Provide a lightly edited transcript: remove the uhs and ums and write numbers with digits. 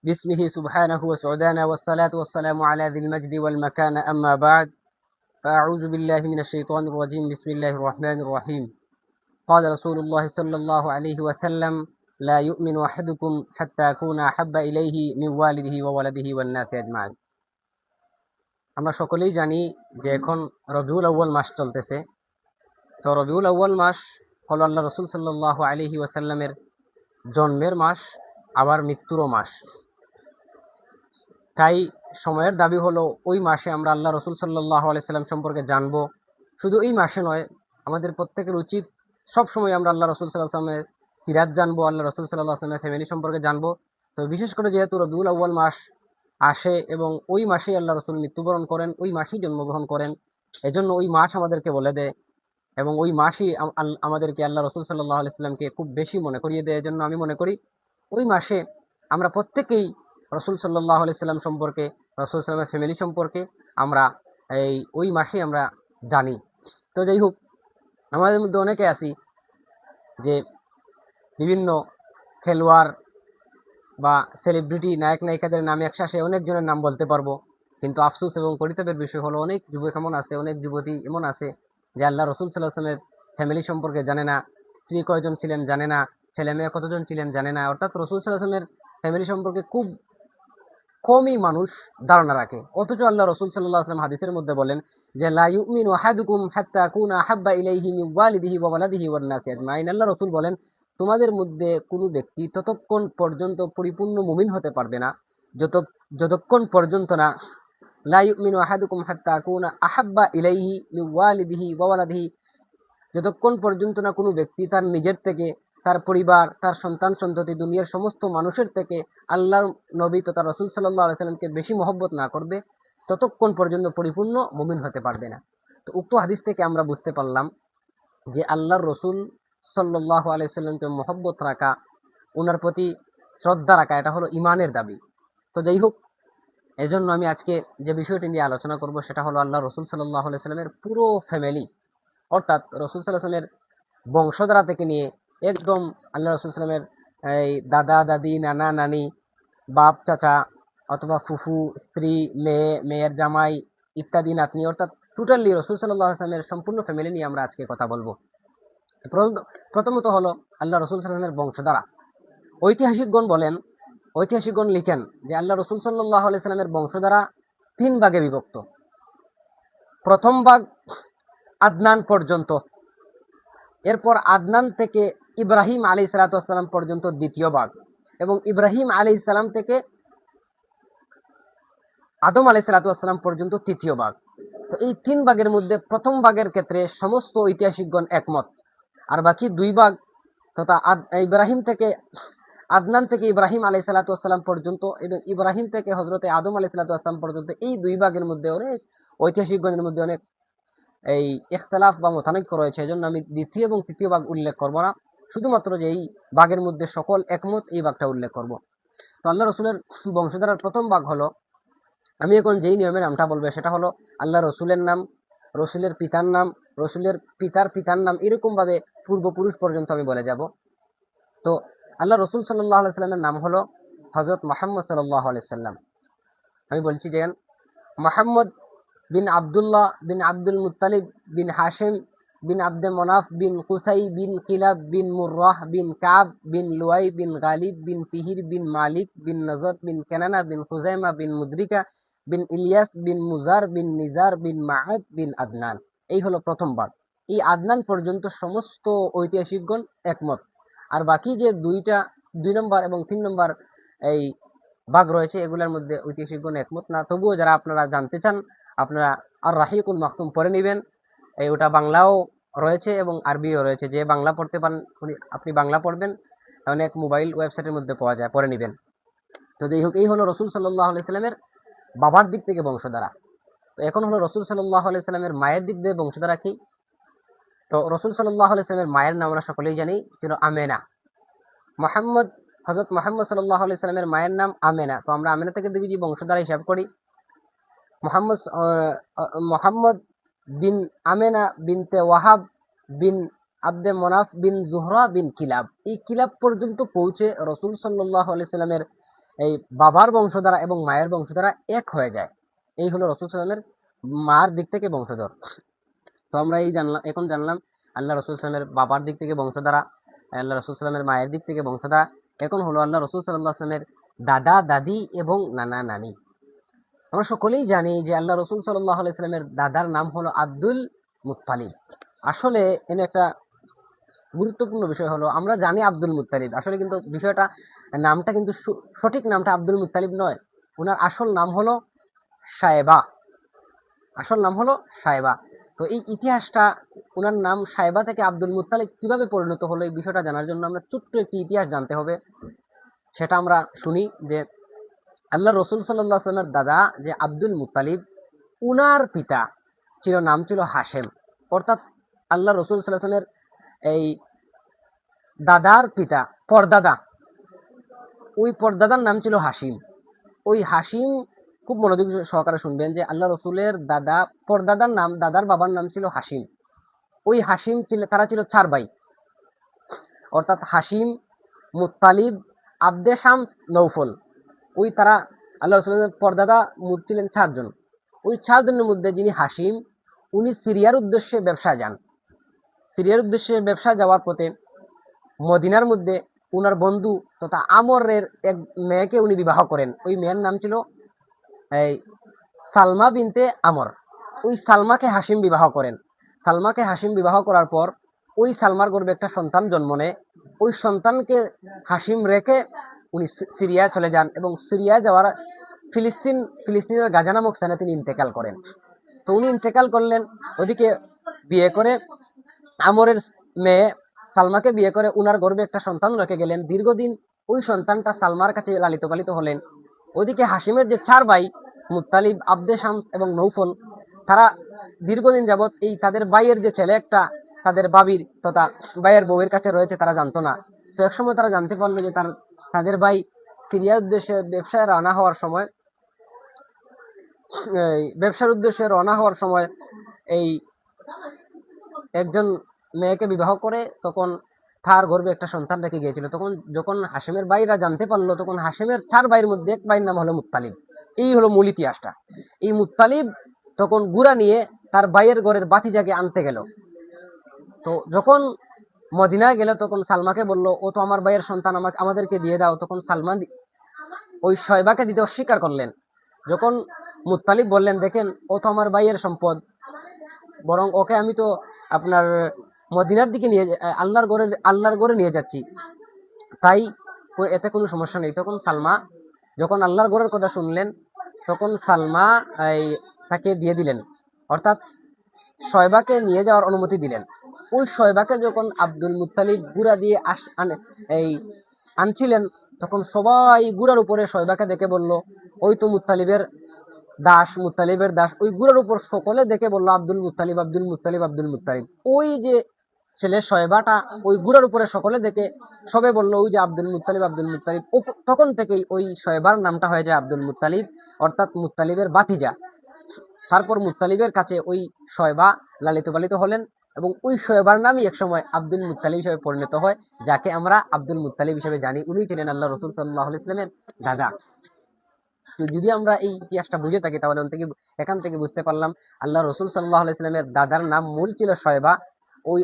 باسمه سبحانه وسعدانا والصلاة والسلام على ذي المجد والمكان أما بعد فأعوذ بالله من الشيطان الرجيم بسم الله الرحمن الرحيم قال رسول الله صلى الله عليه وسلم لا يؤمن أحدكم حتى أكون أحب إليه من والده وولده والناس أجمعين। আমরা সকলেই জানি যে এখন রবিউল আউয়াল মাস চলতেছে। তো রবিউল আউয়াল মাস হলো আল্লাহ রসুল সাল্লাল্লাহু আলাইহি ওয়াসাল্লামের জন্মের মাস, আবার মৃত্যুরও মাস। তাই সময়ের দাবি হলো ওই মাসে আমরা আল্লাহ রসুল সাল্লাল্লাহু আলাইহি সাল্লাম সম্পর্কে জানবো। শুধু এই মাসে নয়, আমাদের প্রত্যেকের উচিত সবসময় আমরা আল্লাহ রসুল সাল্লাল্লাহু আলাইহি সাল্লামের সিরাত জানবো, আল্লাহ রসুল সাল্লাল্লাহু আলাইহি সাল্লামের ফ্যামিলি সম্পর্কে জানবো। তো বিশেষ করে যেহেতু রবিউল আউয়াল মাস আসে এবং ওই মাসেই আল্লাহ রসুল মৃত্যুবরণ করেন, ওই মাসেই জন্মগ্রহণ করেন, এজন্য ওই মাস আমাদেরকে বলে দেয় এবং ওই মাসই আমাদেরকে আল্লাহ রসুল সাল্লাল্লাহু আলাইহি সাল্লামকে খুব বেশি মনে করিয়ে দেয়। এজন্য আমি মনে করি ওই মাসে আমরা প্রত্যেকেই রসুল সাল্লাল্লাহু আলাইহি সাল্লাম সম্পর্কে, রসুল সাল্লামের ফ্যামিলি সম্পর্কে আমরা ওই মাসেই আমরা জানি। তো যাই হোক, আমাদের মধ্যে অনেকে আছি যে বিভিন্ন খেলোয়াড় বা সেলিব্রিটি নায়ক নায়িকাদের নামে একসাথে অনেকজনের নাম বলতে পারবো, কিন্তু আফসোস এবং পরিতাপের বিষয় হলো অনেক যুবক এমন আছে, অনেক যুবতী এমন আছে যে আল্লাহ রসুল সাল্লাল্লাহু আলাইহি ওয়াসাল্লামের ফ্যামিলি সম্পর্কে জানে না, স্ত্রী কয়জন ছিলেন জানে না, ছেলে মেয়ে কতজন ছিলেন জানে না। অর্থাৎ রসুল সাল্লাল্লাহু আলাইহি ওয়াসাল্লামের ফ্যামিলি সম্পর্কে খুব কমই মানুষ ধারণা রাখে। অথচ আল্লাহ রসুল সাল্লাল্লাহু আলাইহি ওয়াসাল্লাম হাদিসের মধ্যে বলেন যে লা ইউমিনু আহাদুকুম হাত্তা আকুনা আহাব্বা ইলাইহি মিন ওয়ালিদিহি ওয়া ওয়ালাদিহি ওয়ান নাসি আজমাইন। আল্লাহ রসুল বলেন, তোমাদের মধ্যে কোনো ব্যক্তি ততক্ষণ পর্যন্ত পরিপূর্ণ মুমিন হতে পারবে না যতক্ষণ পর্যন্ত না লা ইউমিনু আহাদুকুম হাত্তা আকুনা আহাব্বা ইলাইহি মিন ওয়ালিদিহি ওয়া ওয়ালাদিহি, যতক্ষণ পর্যন্ত না কোনো ব্যক্তি তার নিজের থেকে, তার পরিবার, তার সন্তান সন্ততি, দুনিয়ার সমস্ত মানুষের থেকে আল্লাহর নবী তথা রসুল সাল্লাল্লাহু আলাইহি সাল্লামকে বেশি মহব্বত না করবে, ততক্ষণ পর্যন্ত পরিপূর্ণ মুমিন হতে পারবে না। তো উক্ত হাদিস থেকে আমরা বুঝতে পারলাম যে আল্লাহর রসুল সাল্লাল্লাহু আলাইহি সাল্লামকে মহব্বত রাখা, ওনার প্রতি শ্রদ্ধা রাখা, এটা হলো ইমানের দাবি। তো যাই হোক, এজন্য আমি আজকে যে বিষয়টি নিয়ে আলোচনা করব সেটা হলো আল্লাহ রসুল সাল্লাল্লাহু আলাইহি সাল্লামের পুরো ফ্যামিলি, অর্থাৎ রসুল সাল্লাল্লাহু আলাইহি সাল্লামের বংশধারা থেকে নিয়ে একদম আল্লাহ রসুল সাল্লামের এই দাদা দাদি, নানা নানি, বাপ চাচা অথবা ফুফু, স্ত্রী, মেয়ে, মেয়ের জামাই ইত্যাদি নাতনি, অর্থাৎ টোটালি রসুল সাল্লাল্লাহু আলাইহি ওয়াসাল্লামের সম্পূর্ণ ফ্যামিলি নিয়ে আমরা আজকে কথা বলবো। প্রথমত হলো আল্লাহ রসুল সাল্লাল্লাহু আলাইহি ওয়াসাল্লামের বংশধারা। ঐতিহাসিকগণ লিখেন যে আল্লাহ রসুল সাল্লাল্লাহু আলাইহি ওয়াসাল্লামের বংশধারা 3 ভাগে বিভক্ত। প্রথম ভাগ আদনান পর্যন্ত, এরপর আদনান থেকে ইব্রাহিম আলাইহিস সালাতু ওয়াস সালাম পর্যন্ত দ্বিতীয় ভাগ, এবং ইব্রাহিম আলাইহিস সালাম থেকে আদম আলাইহিস সালাতু ওয়াস সালাম পর্যন্ত তৃতীয় ভাগ। তো এই 3 ভাগের মধ্যে প্রথম ভাগের ক্ষেত্রে সমস্ত ঐতিহাসিকগণ একমত, আর বাকি 2 ভাগ তথা ইব্রাহিম থেকে, আদনান থেকে ইব্রাহিম আলাইহিস সালাতু ওয়াস সালাম পর্যন্ত এবং ইব্রাহিম থেকে হযরতে আদম আলাইহিস সালাতু ওয়াস সালাম পর্যন্ত, এই 2 ভাগের মধ্যে অনেক ঐতিহাসিকগণের মধ্যে অনেক এই ইখতিলাফ বা মতানৈক্য রয়েছে। এজন্য আমি দ্বিতীয় এবং তৃতীয় ভাগ উল্লেখ করব না, শুধুমাত্র যে এই ভাগের মধ্যে সকল একমত এই ভাগটা উল্লেখ করব। তো আল্লাহ রসুলের বংশধারার প্রথম ভাগ হলো, আমি এখন যেই নিয়মের নামটা বলবো সেটা হলো আল্লাহ রসুলের নাম, রসুলের পিতার নাম, রসুলের পিতার পিতার নাম, এরকম ভাবে পূর্বপুরুষ পর্যন্ত আমি বলে যাব। তো আল্লাহ রসুল সাল্লাল্লাহু আলাইহি সাল্লামের নাম হলো হযরত মুহাম্মদ সাল্লাল্লাহু আলাইহি সাল্লাম। আমি বলছি যে মুহাম্মদ বিন আব্দুল্লাহ বিন আব্দুল মুত্তালিব বিন হাশিম বিন আব্দে মনাফ বিন কুসাই বিন কিলাব বিন মুররাহ বিন কাব বিন লুয়াই বিন গালিব বিন ফিহির বিন মালিক বিন নজর বিন কেনানা বিন খুজাইমা বিন মুদ্রিকা বিন ইলিয়াস বিন মুজার বিন নিজার বিন মাআদ বিন আদনান। এই হলো প্রথম ভাগ। এই আদনান পর্যন্ত সমস্ত ঐতিহাসিকগণ একমত, আর বাকি যে 2 নম্বর এবং 3 নম্বর এই ভাগ রয়েছে এগুলোর মধ্যে ঐতিহাসিকগণ একমত না। তবুও যারা আপনারা জানতে চান, আপনারা আর রাহিকুল মাকতুম পড়ে নেবেন, ওটা বাংলাও রয়েছে এবং আরবিও রয়েছে। যে বাংলা পড়তে পারেন আপনি বাংলা পড়বেন, অনেক মোবাইল ওয়েবসাইটের মধ্যে পাওয়া যায়, পড়ে নেবেন। তো যাই হোক, এই হলো রসুল সাল্লাল্লাহু আলাইহি সাল্লামের বাবার দিক থেকে বংশধারা। তো এখন হলো রসুল সাল্লাল্লাহু আলাইহি সাল্লামের মায়ের দিক দিয়ে বংশধারা কি। তো রসুল সাল্লাল্লাহু আলাইহি সাল্লামের মায়ের নাম আমরা সকলেই জানি ছিল আমেনা। হযরত মুহাম্মদ সাল্লাল্লাহু আলাইহি সাল্লামের মায়ের নাম আমেনা। তো আমরা আমেনা থেকে যদি বংশধারা হিসাব করি, মোহাম্মদ বিন আমেনা বিনতে ওয়াহাব বিন আব্দে মনাফ বিন জুহরা বিন কিলাব, এই কিলাব পর্যন্ত পৌঁছে রসুল সাল্লাল্লাহু আলাইহি সাল্লামের এই বাবার বংশধারা এবং মায়ের বংশধারা এক হয়ে যায়। এই হলো রাসূল সাল্লাল্লাহু আলাইহি ওয়াসাল্লামের মার দিক থেকে বংশধর। তো আমরা এখন জানলাম আল্লাহ রাসূল সাল্লাল্লাহু আলাইহি ওয়াসাল্লামের বাবার দিক থেকে বংশধারা, আল্লাহ রাসূল সাল্লাল্লাহু আলাইহি ওয়াসাল্লামের মায়ের দিক থেকে বংশধারা। এখন হলো আল্লাহ রাসূল সাল্লাল্লাহু আলাইহি ওয়াসাল্লামের দাদা দাদি এবং নানা নানি। আমরা সকলেই জানি যে আল্লাহ রাসূল সাল্লাল্লাহু আলাইহি ওয়াসাল্লামের দাদার নাম হলো আব্দুল মুত্তালিব। আসলে এনে একটা গুরুত্বপূর্ণ বিষয় হলো, আমরা জানি আব্দুল মুত্তালিব, আসলে কিন্তু বিষয়টা নামটা কিন্তু সঠিক নামটা আব্দুল মুত্তালিব নয়। ওনার আসল নাম হলো সায়েবা। আসল নাম হলো সায়েবা। তো এই ইতিহাসটা, ওনার নাম সায়েবা থেকে আব্দুল মুত্তালিব কিভাবে পরিণত হলো, এই বিষয়টা জানার জন্য আমরা ছোট্ট একটি ইতিহাস জানতে হবে। সেটা আমরা শুনি যে আল্লাহ রসুল সাল্লাল্লাহু আলাইহি ওয়াসাল্লামের দাদা যে আব্দুল মুত্তালিব, উনার পিতা নাম ছিল হাশেম। অর্থাৎ আল্লাহ রসুল সাল্লাল্লাহু আলাইহি ওয়াসাল্লামের এই দাদার পিতা পরদাদা, ওই পরদাদার নাম ছিল হাসিম। ওই হাসিম, খুব মনোযোগ সহকারে শুনবেন যে আল্লাহ রসুলের দাদার বাবার নাম ছিল হাসিম। ওই হাসিম তারা ছিল 4 ভাই, অর্থাৎ হাসিম, মুত্তালিব, আব্দে শামস, নৌফল। ওই তারা আল্লাহ রসুলের পরদাদা ছিলেন 4 জন। ওই 4 জনের মধ্যে যিনি হাসিম, উনি সিরিয়ার উদ্দেশ্যে ব্যবসা যান। সিরিয়ার উদ্দেশ্যে ব্যবসা যাওয়ার পথে মদিনার মধ্যে উনার বন্ধু তথা আমরের এক মেয়েকে উনি বিবাহ করেন। ওই মেয়ের নাম ছিল এই সালমা বিনতে আমর। ওই সালমাকে হাসিম বিবাহ করেন। সালমাকে হাসিম বিবাহ করার পর ওই সালমার গর্ভে একটা সন্তান জন্ম নেয়। ওই সন্তানকে হাসিম রেখে উনি সিরিয়া চলে যান এবং সিরিয়া যাওয়ার ফিলিস্তিনের গাজা নামক স্থানে তিনি ইন্তেকাল করেন। তো উনি ইন্তেকাল করলেন, ওদিকে বিয়ে করে আমরের মেয়ে সালমাকে বিয়ে করে উনার গর্ভে একটা সন্তান রেখে গেলেন। দীর্ঘদিন ওই সন্তানটা সালমার কাছে লালিত পালিত হলেন। ওদিকে হাসিমের যে 4 ভাই মুত্তালিব, আব্দে শামস এবং নৌফল, তারা দীর্ঘদিন যাবৎ এই তাদের ভাইয়ের যে ছেলে একটা তাদের বাবির তথা ভাইয়ের বউয়ের কাছে রয়েছে তারা জানতো না। তো একসময় তারা জানতে পারলো যে তাদের ভাই সিরিয়ার উদ্দেশ্যে ব্যবসার রওনা হওয়ার সময় এই একজন মেয়েকে বিবাহ করে তখন তার গর্ভে একটা সন্তান রেখে গিয়েছিল। যখন হাসিমের ভাইরা জানতে পারলো, তখন হাসিমের 4 ভাইয়ের মধ্যে এক ভাইয়ের নাম হলো মুত্তালিব। এই হলো মূল ইতিহাসটা। এই মুত্তালিব তখন গুড়া নিয়ে তার ভাইয়ের ঘরের বাতিজাকে আনতে গেল। তো যখন মদিনায় গেল তখন সালমাকে বলল, ও তো আমার ভাইয়ের সন্তান, আমাদেরকে দিয়ে দাও। তখন সালমান ওই শয়বাকে দিতে অস্বীকার করলেন। যখন মুত্তালিব বললেন, দেখেন ও তো আমার ভাইয়ের সম্পদ, বরং ওকে আমি তো আপনার মদিনার দিকে আল্লাহর ঘরে নিয়ে যাচ্ছি, তাই এতে কোনো সমস্যা নেই। তখন সালমা যখন আল্লাহর ঘরের কথা শুনলেন, তখন সালমা তাকে দিয়ে দিলেন, অর্থাৎ শয়বাকে নিয়ে যাওয়ার অনুমতি দিলেন। ওই শয়বাকে যখন আব্দুল মুত্তালিব গুড়া দিয়ে আনছিলেন, তখন সবাই গুড়ার উপরে শয়বাকে দেখে বলল, ওই তো মুত্তালিবের দাস। ওই গুড়ার উপর সকলে দেখে বলল, Abdul Muttalib, Abdul Muttalib, Abdul Muttalib. ওই যে ছেলে শয়বাটা ওই গুড়ার উপরে সকলে দেখে সবে বলল, ওই যে আব্দুল মুত্তালিব, আব্দুল মুত্তালিব। তখন থেকেই ওই শয়বার নামটা হয়ে যায় আব্দুল মুত্তালিব, অর্থাৎ মুত্তালিবের বাতিজা। তারপর মুত্তালিবের কাছে ওই শয়বা লালিত পালিত হলেন এবং ওই শয়বার নামই একসময় আব্দুল মুত্তালিব হিসেবে পরিণত হয়, যাকে আমরা আব্দুল মুত্তালিব হিসেবে জানি। উনি ছিলেন আল্লাহ রসুল সাল্লাল্লাহু আলাইহি ওয়াসাল্লামের দাদা। তো যদি আমরা এই ইতিহাসটা বুঝে থাকি, তাহলে এখান থেকে বুঝতে পারলাম আল্লাহ রসুল সাল্লাল্লাহু আলাইহি ওয়াসাল্লামের দাদার নাম মূল ছিল শয়বা। ওই